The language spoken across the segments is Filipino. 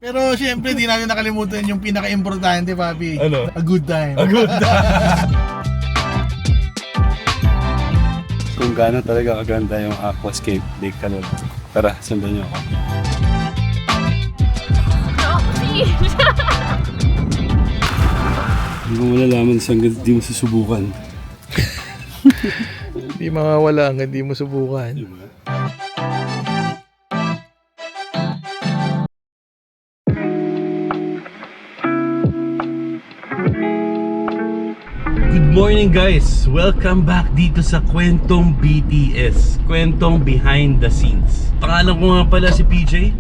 Pero syempre, di natin nakalimutan yung pinaka-importante, papi. Ano? A good time. A good time. Kung gaano talaga kaganda yung Aquascape Lake Calor. Tara, sundan niyo ako. Hindi mo malalaman sa hanggang di mo susubukan. Hindi mawawala hanggang di mo subukan. Diba? Good morning guys! Welcome back dito sa Kwentong BTS. Kwentong Behind the Scenes. Pangalan ko nga pala si PJ.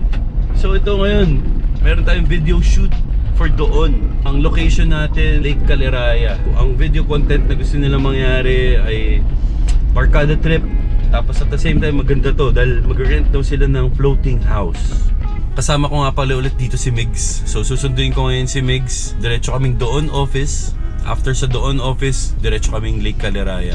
So ito ngayon, meron tayong video shoot for doon. Ang location natin, Lake Caliraya. Ang video content na gusto nila mangyari ay barkada trip. Tapos at the same time maganda to dahil mag-rent daw sila ng floating house. Kasama ko nga pala ulit dito si Migs. So susunduin ko ngayon si Migs. Diretso kaming doon office. After sa doon office, diretso kaming Lake Caliraya.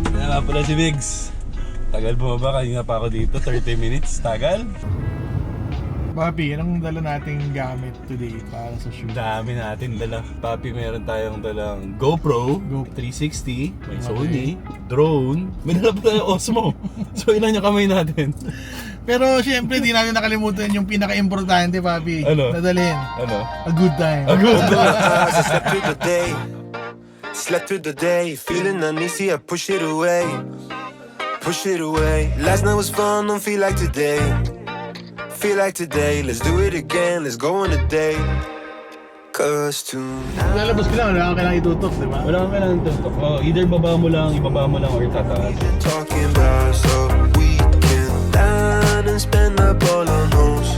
Kaya nga pala si Migs. Tagal bumaba, kanina pa ako dito, 30 minutes, tagal. Papi, anong dala nating gamit today para sa shoot? Dami natin dala. Papi, meron tayong dalang GoPro, GoPro 360, may Okay. Sony, drone, may dala pa tayong Osmo. So ilan yung kamay natin? Pero syempre, di natin nakalimutan yung pinaka-importante, papi. Ano? Dadalhin. Ano? A good time. Agad! I slept through the day, slept through the day, feeling uneasy, I push it away, push it away. Last night was fun, don't feel like today, feel like today. Let's do it again, let's go on a date. Cause tonight Lalabas ko lang, wala kang kailangan itutok, di ba? Wala kang kailangan tutok. Either ibaba mo lang or tataas. talking about so we can dine and spend up all our nose.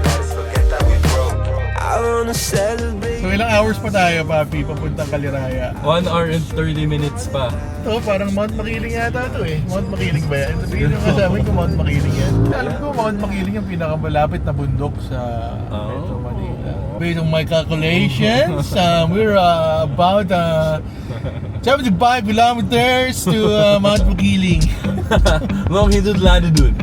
Let's forget that we broke. I wanna celebrate. So ilang hours pa tayo, papi, papuntang Caliraya? 1 hour and 30 minutes pa. Ito, parang Mount Makiling yata ito eh. Mount Makiling ba yan? Sabihin nyo nga sa amin kung Mount Makiling yan. Alam ko, Mount Makiling yung pinakamalapit na bundok sa Metro Manila. Based on my calculations, we're about 75 kilometers to Mount Makiling. Longitude, latitude.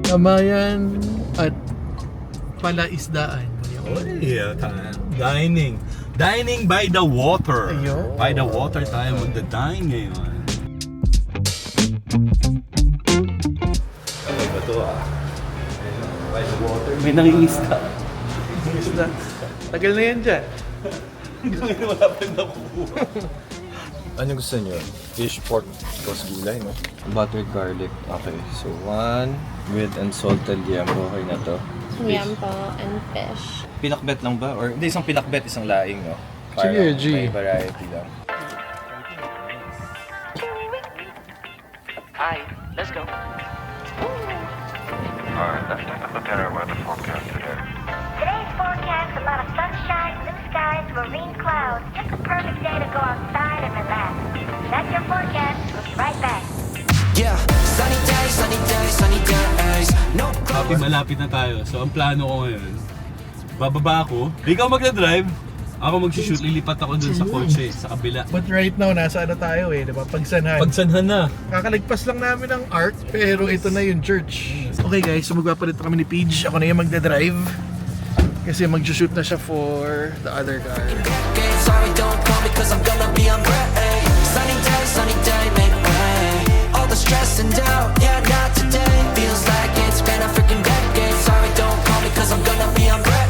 Kamayan at palaisdaan. Yeah, dining. Dining by the water. Ayun. By the water tayo magda-dine ngayon. Ano ba ito By the water. May nangingisda. Isda. Tagal na yan dyan. Hanggang ngayon wala pa yung nakukuha. Ano gusto nyo? Fish, pork, tapos gulay, no? Buttered garlic. Okay, so one with unsalted yam. Okay na to. Yam po and fish. Pinakbet lang ba? Or hindi, isang pinakbet, isang laing, no? Sige, G. May variety lang. Hi, let's go. Alright, let's take a look at our weather forecast today. Today's forecast, a lot of sunshine, blue skies, marine clouds. Just a perfect day to go outside and relax. That's your forecast. We'll be right back. Yeah, sunny days, sunny days, sunny days. No Happy, malapit na tayo. So ang plano ko ngayon, bababa ako. Ikaw magna-drive. Ako mag-shoot, lilipat ako dun sa kotse, sa kabila. But right now, nasa ano tayo eh, di ba? Pagsanhan. Pagsanhan na. Kakalagpas lang namin ng art, pero ito na yung church. Okay guys, so magpapalit kami ni Paige. Ako na yung magdadrive. Kasi mag-shoot na siya for the other car. sorry, don't call me cause I'm gonna be on break. Sunny day, make way. All the stress and doubt, yeah, not today. Feels like it's been a freaking decade. Sorry, don't call me cause I'm gonna be on break.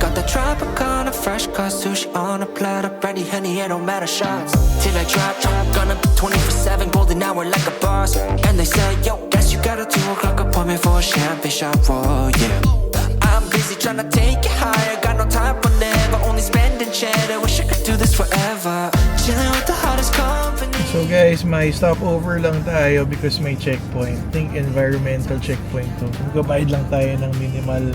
Got the Tropicana, fresh cut sushi on a platter. Brandy, honey, it don't matter shots. Till I drop, gonna be 24/7, golden hour like a boss. And they say, yo, guess you got a 2 o'clock appointment for a champagne shot, oh yeah. I'm busy trying to take it higher. Got no time for never, only spending cheddar. Wish I could do this forever. Chilling with the hottest company. So guys, may stopover lang tayo because may checkpoint. Think environmental checkpoint to. Magbabayad lang tayo ng minimal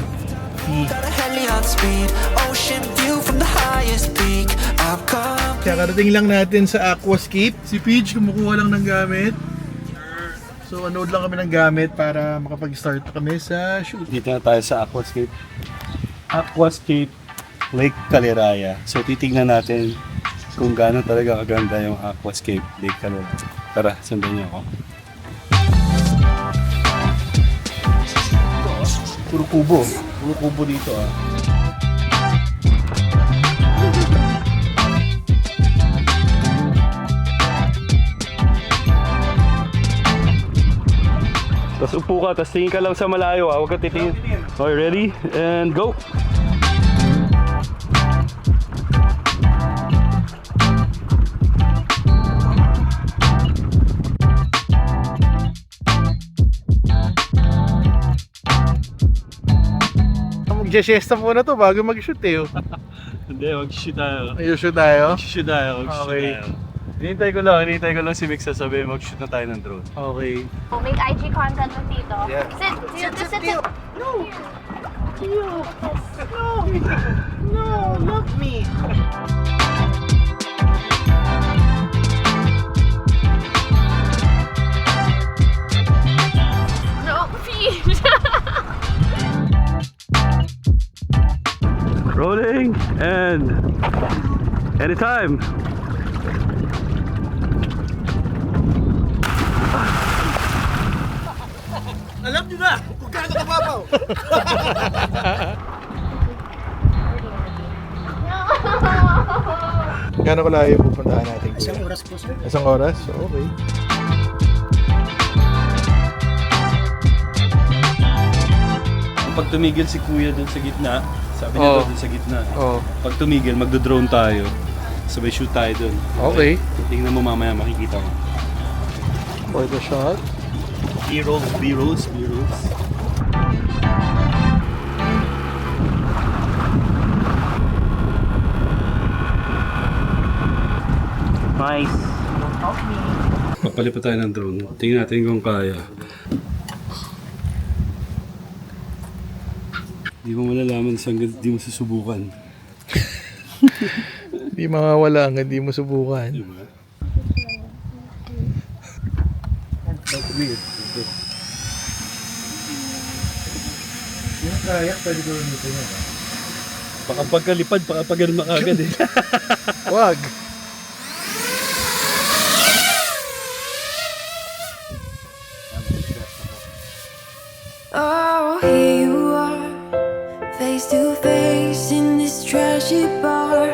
fee. Got a heli on speed, ocean view from the highest peak. I'll come. Kakarating lang natin sa Aquascape. Si Paige kumukuha lang ng gamit. So unload lang kami ng gamit para makapag-start kami sa shoot. Dito na tayo sa Aquascape. Aquascape Lake Caliraya. So titingnan natin kung gaano talaga kaganda yung aquascape Lake Caliraya. Tara, sundan niyo ako. Puro kubo dito ah. Tapos upo ka, tapos tingin ka lang sa malayo ah. Huwag ka titingin. Okay, ready? And go! Mag-siesta muna to bago mag-shoot eh. Hindi, mag-shoot tayo. Mag-shoot tayo? Mag-shoot tayo, mag-shoot Okay. tayo. Hinihintay ko lang si Mick sasabihin mag-shoot na tayo ng drone. Okay. Make IG content with Tito. Yeah. Sit. No, love me. No, please. Rolling and anytime. Alam niyo na kung gaano kababaw. Gano'n kalayo pupuntahan natin? Isang oras po, sir. Isang oras? Okay. Pag tumigil si Kuya dun sa gitna, sabi niya Oh. dun sa gitna. Oh, Pag tumigil, magdo-drone tayo. Sabay shoot tayo dun. okay. Tingnan mo mamaya, makikita mo. For the shot. B-rolls. Nice. Papalipat tayo ng drone. Tingnan natin kung kaya. Di mo malalaman hanggang di mo susubukan. Hindi mawawala hanggang hindi mo subukan. Diba? Yung kayak, pwede ko rin ito niya. Baka pagkalipad, baka pagkalma kagad eh. Wag! Oh, here you are, face to face in this trashy bar.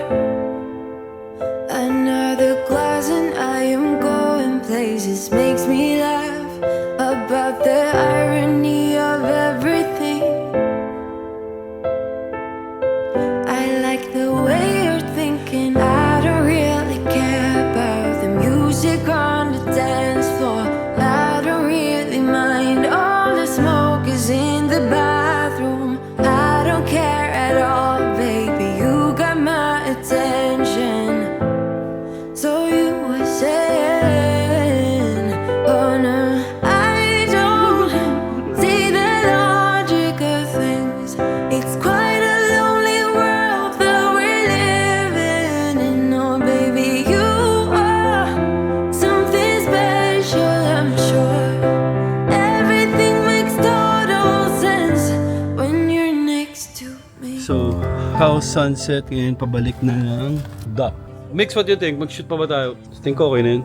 Another glass and I am going places. Makes me laugh about the irony of everything. I like the way you're thinking. I don't really care about the music on the dance floor. I don't really mind all the smoke is in the bathroom. I don't care at all, baby. You got my attention. So you were saying, oh no, I don't see the logic of things. It's quite a lonely world that we're living in. Oh baby, you are something special, I'm sure. Everything makes total sense when you're next to me. So, house sunset ngayon pabalik na ng dock. Mix, what do you think? Mag-shoot pa ba tayo? Think ko okay na yun?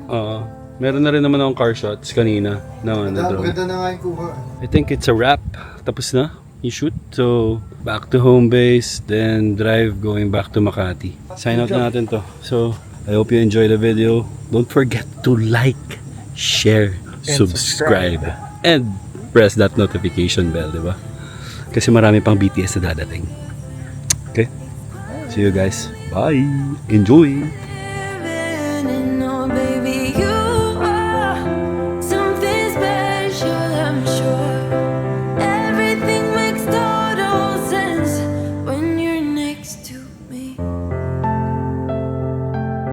Oo. Meron na rin naman akong car shots kanina na drone. Maganda na nga yung kuha. I think it's a wrap. Tapos na yung shoot. So, back to home base, then drive going back to Makati. Sign out na natin to. So, I hope you enjoy the video. Don't forget to like, share, subscribe, and press that notification bell, di ba? Kasi marami pang BTS na dadating. Okay? See you guys. Bye! Enjoy!